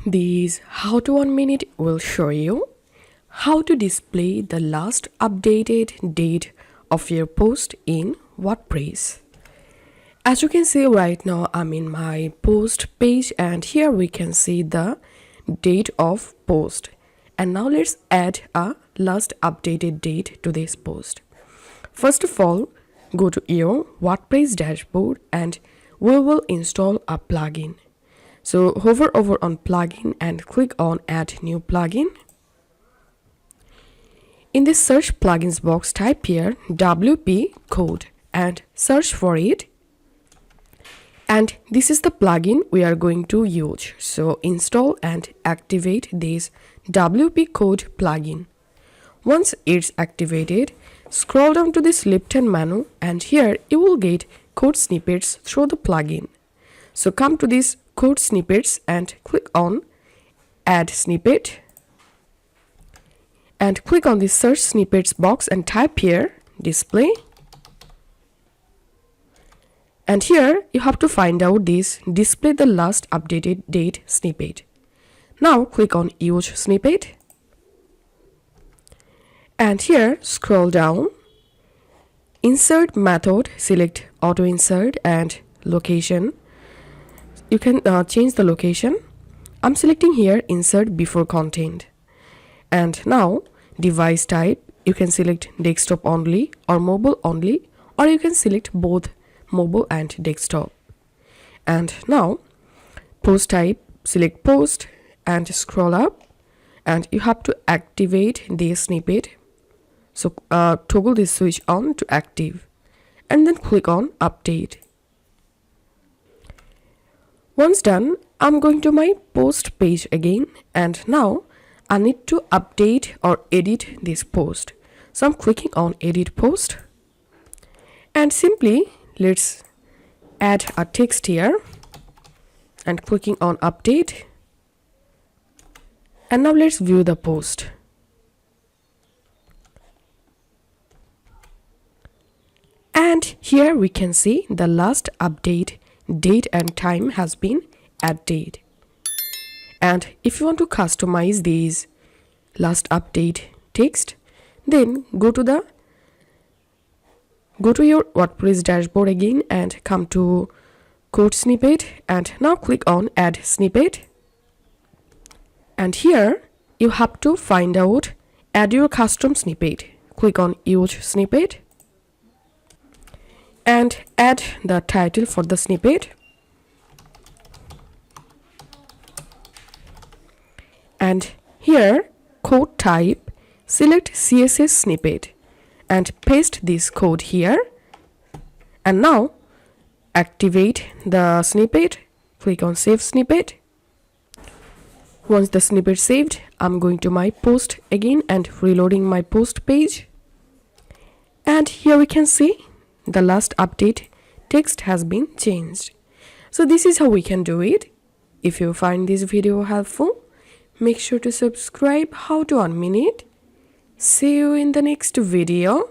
This How to 1 Minute will show you how to display the last updated date of your post in WordPress. As you can see right now, I'm in my post page and here we can see the date of post. And now let's add a last updated date to this post. First of all, go to your WordPress dashboard and we will install a plugin. So hover over on plugin and click on add new plugin. In this search plugins box, type here WP code and search for it. And this is the plugin we are going to use. So install and activate this WP code plugin. Once it's activated, scroll down to this left-hand menu and here you will get code snippets through the plugin. So come to this code snippets and click on add snippet and click on the search snippets box and type here display. And here you have to find out this display the last updated date snippet. Now click on use snippet. And here scroll down, insert method, select auto insert and location. You can change the location. I'm selecting here insert before content. And now device type, you can select desktop only or mobile only, or you can select both mobile and desktop. And now post type, select post and scroll up and you have to activate this snippet. So toggle this switch on to active and then click on update. Once done, I'm going to my post page again and now I need to update or edit this post. So I'm clicking on edit post and simply let's add a text here and clicking on update. And now let's view the post. And here we can see the last update date and time has been added. And if you want to customize these last update text, then go to your WordPress dashboard again and come to code snippet and now click on add snippet. And here you have to find out add your custom snippet. Click on use snippet and add the title for the snippet. And here code type, select CSS snippet and paste this code here. And now activate the snippet, click on save snippet. Once the snippet saved, I'm going to my post again and reloading my post page. And here we can see the last update text has been changed. So this is how we can do it. If you find this video helpful, make sure to subscribe How to 1 Minute. See you in the next video.